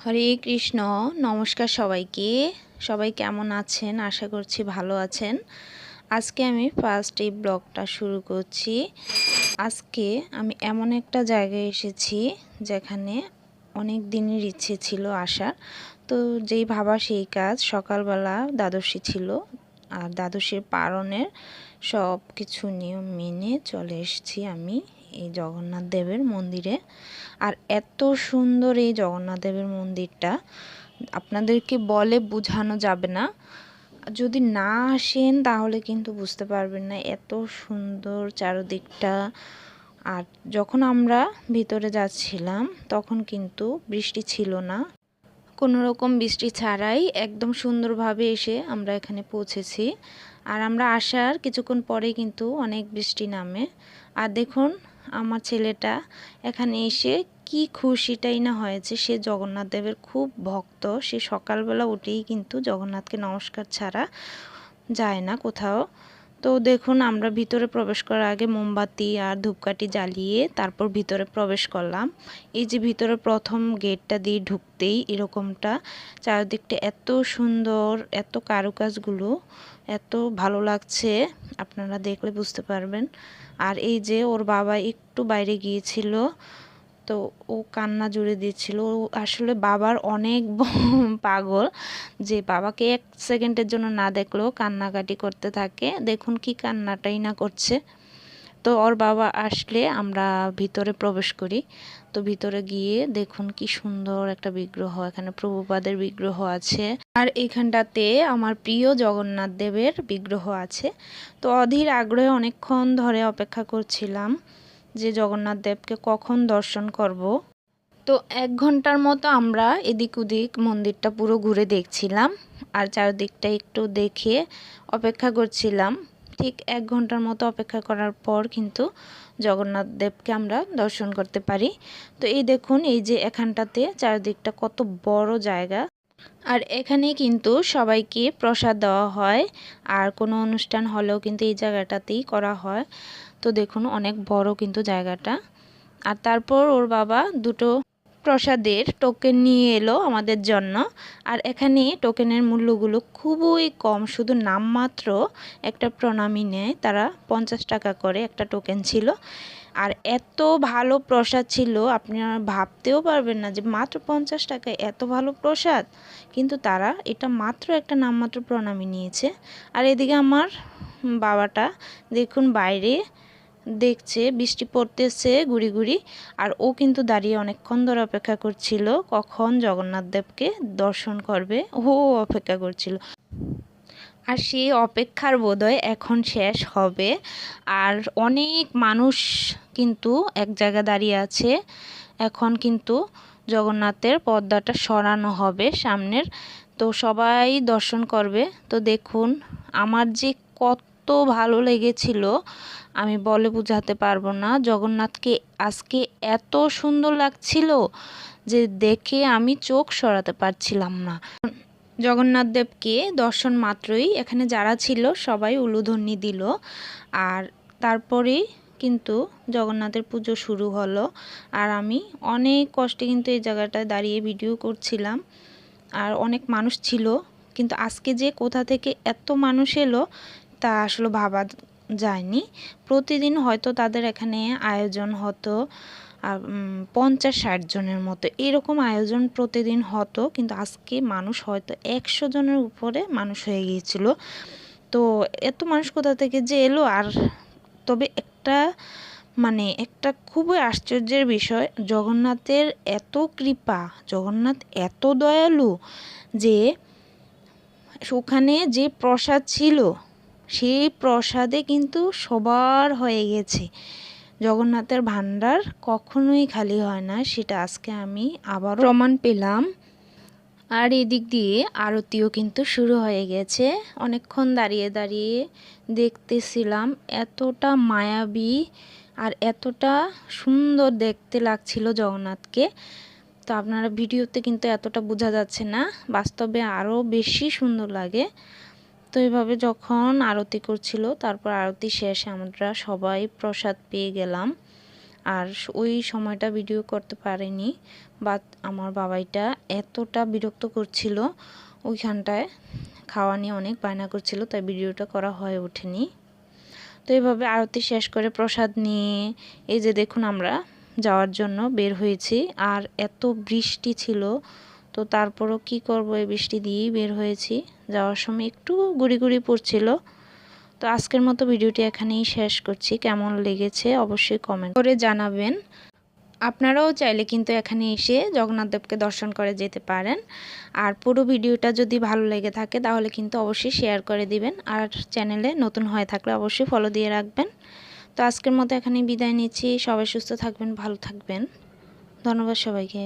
হরে কৃষ্ণ। নমস্কার সবাইকে। সবাই কেমন আছেন? আশা করছি ভালো আছেন। আজকে আমি ফার্স্ট এই ব্লগটা শুরু করছি। আজকে আমি এমন একটা জায়গায় এসেছি যেখানে অনেক দিনের ইচ্ছে ছিল আসার। তো যেই ভাবা সেই কাজ। সকালবেলা দ্বাদশী ছিল, আর দ্বাদশীর পালনের সব কিছু নিয়ম মেনে চলে এসেছি আমি এই জগন্নাথ দেবের মন্দিরে। আর এত সুন্দর এই জগন্নাথ দেবের মন্দিরটা আপনাদেরকে বলে বোঝানো যাবে না। যদি না আসেন তাহলে কিন্তু বুঝতে পারবেন না, এত সুন্দর চারদিকটা। আর যখন আমরা ভিতরে যাচ্ছিলাম তখন কিন্তু বৃষ্টি ছিল না, কোনো রকম বৃষ্টি ছাড়াই একদম সুন্দরভাবে এসে আমরা এখানে পৌঁছেছি। আর আমরা আসার কিছুক্ষণ পরেই কিন্তু অনেক বৃষ্টি নামে। আর দেখুন আমার ছেলেটা এখানে এসে কি খুশিটাই না হয়েছে। সে জগন্নাথ দেবের খুব ভক্ত। সে সকালবেলা উঠেই কিন্তু জগন্নাথকে নমস্কার ছাড়া যায় না কোথাও। তো দেখুন আমরা ভিতরে প্রবেশ করার আগে মোমবাতি আর ধূপকাঠি জ্বালিয়ে তারপর ভিতরে প্রবেশ করলাম। এই যে ভিতরে প্রথম গেটটা দিয়ে ঢুকতেই এরকমটা চারদিকটা এত সুন্দর, এত কারুকাজগুলো এত ভালো লাগছে, আপনারা দেখলে বুঝতে পারবেন। আর এই যে ওর বাবা একটু বাইরে গিয়েছিল, তো ও কান্না জুড়ে দিচ্ছিল। ও আসলে বাবার অনেক পাগল, যে বাবাকে এক সেকেন্ডের জন্য না দেখলেও কান্নাকাটি করতে থাকে। দেখুন কি কান্নাটাই না করছে। তো ওর বাবা আসলে আমরা ভিতরে প্রবেশ করি। তো ভিতরে গিয়ে দেখুন কি সুন্দর একটা বিগ্রহ, এখানে প্রভুপাদের বিগ্রহ আছে। আর এখানটাতে আমার প্রিয় জগন্নাথ দেবের বিগ্রহ আছে। তো অধীর আগ্রহে অনেকক্ষণ ধরে অপেক্ষা করছিলাম যে জগন্নাথ দেবকে কখন দর্শন করব। তো 1 ঘন্টার মতো আমরা এদিক ওদিক মন্দিরটা পুরো ঘুরে দেখছিলাম, আর চারদিকটা একটু দেখে অপেক্ষা করছিলাম। ঠিক 1 ঘন্টার মতো অপেক্ষা করার পর কিন্তু জগন্নাথ দেবকে আমরা দর্শন করতে পারি। তো এই দেখুন এই যে এখানটাতে চারদিকটা কত বড় জায়গা। আর এখানে কিন্তু সবাইকে প্রসাদ দেওয়া হয়, আর কোনো অনুষ্ঠান হলেও কিন্তু এই জায়গাটাতেই করা হয়। তো দেখুন অনেক বড় কিন্তু জায়গাটা। আর তারপর ওর বাবা দুটো প্রসাদের টোকেন নিয়ে এলো আমাদের জন্য। আর এখানে টোকেনের মূল্যগুলো খুবই কম, শুধু নামমাত্র একটা প্রণামী নেয় তারা, 50 টাকা করে একটা টোকেন ছিল। আর এত ভালো প্রসাদ ছিল আপনারা ভাবতেও পারবেন না যে মাত্র 50 টাকায় এত ভালো প্রসাদ। কিন্তু তারা এটা মাত্র একটা নামমাত্র প্রণামী নিয়েছে। আর এদিকে আমার বাবাটা দেখুন বাইরে দেখছে, বৃষ্টি পড়তেছে গুড়ি গুড়ি। আর ও কিন্তু দাঁড়িয়ে অনেকক্ষণ ধরে অপেক্ষা করছিল কখন জগন্নাথ দেবকে দর্শন করবে, ও অপেক্ষা করছিল। আর সেই অপেক্ষার বোধহয় এখন শেষ হবে। আর অনেক মানুষ কিন্তু এক জায়গায় দাঁড়িয়ে আছে। এখন কিন্তু জগন্নাথের পর্দাটা সরানো হবে সামনের, তো সবাই দর্শন করবে। তো দেখুন আমার যে কত ভালো লেগেছিল আমি বলে বোঝাতে পারবো না। জগন্নাথকে আজকে এত সুন্দর লাগছিল যে দেখে আমি চোখ সরাতে পারছিলাম না। জগন্নাথ দেবকে দর্শন মাত্রই এখানে যারা ছিল সবাই উলুধ্বনি দিল। আর তারপরেই কিন্তু জগন্নাথের পুজো শুরু হলো। আর আমি অনেক কষ্টে কিন্তু এই জায়গাটায় দাঁড়িয়ে ভিডিও করছিলাম। আর অনেক মানুষ ছিল, কিন্তু আজকে যে কোথা থেকে এত মানুষ এলো তা আসলে ভাবা যায়নি। প্রতিদিন হয়তো তাদের এখানে আয়োজন হতো 50-60 জনের মতো, এরকম আয়োজন প্রতিদিন হতো, কিন্তু আজকে মানুষ হয়তো 100 জনের উপরে মানুষ হয়ে গিয়েছিল। তো এত মানুষ কোথা থেকে যে এলো। আর তবে একটা খুবই আশ্চর্যের বিষয়, জগন্নাথের এত কৃপা, জগন্নাথ এত দয়ালু যে ওখানে যে প্রসাদ ছিল সেই প্রসাদে কিন্তু সবার হয়ে গেছে। জগন্নাথের ভান্ডার কখনোই খালি হয় না, সেটা আজকে আমি আবার প্রমাণ পেলাম। আর এদিক দিয়ে আরতিও কিন্তু শুরু হয়ে গেছে। অনেকক্ষণ দাঁড়িয়ে দাঁড়িয়ে দেখতেছিলাম, এতটা মায়াবী আর এতটা সুন্দর দেখতে লাগছিল জগন্নাথকে। তো আপনারা ভিডিওতে কিন্তু এতটা বোঝা যাচ্ছে না, বাস্তবে আরও বেশি সুন্দর লাগে। তো এইভাবে যখন আরতি করছিল, তারপর আরতি শেষে আমরা সবাই প্রসাদ পেয়ে গেলাম। আর ওই সময়টা ভিডিও করতে পারিনি, বাট আমার বাবাইটা এতটা বিরক্ত করছিল ওইখানটায়, খাওয়া নিয়ে অনেক বায়না করছিল, তাই ভিডিওটা করা হয়ে ওঠেনি। তো এইভাবে আরতি শেষ করে প্রসাদ নিয়ে এই যে দেখুন আমরা যাওয়ার জন্য বের হয়েছি। আর এত বৃষ্টি ছিল, তো তারপরও কি করব, এই বৃষ্টি দিয়েই বের হয়েছি। যাওয়ার সময় একটু গুড়ি গুড়ি পড়ছিল। তো আজকের মতো ভিডিওটি এখানেই শেষ করছি। কেমন লেগেছে অবশ্যই কমেন্ট করে জানাবেন। আপনারাও চাইলে কিন্তু এখানে এসে জগন্নাথ দেবকে দর্শন করে যেতে পারেন। আর পুরো ভিডিওটা যদি ভালো লেগে থাকে তাহলে কিন্তু অবশ্যই শেয়ার করে দিবেন। আর চ্যানেলে নতুন হয়ে থাকলে অবশ্যই ফলো দিয়ে রাখবেন। তো আজকের মতো এখানেই বিদায় নিচ্ছি। সবাই সুস্থ থাকবেন, ভালো থাকবেন। ধন্যবাদ সবাইকে।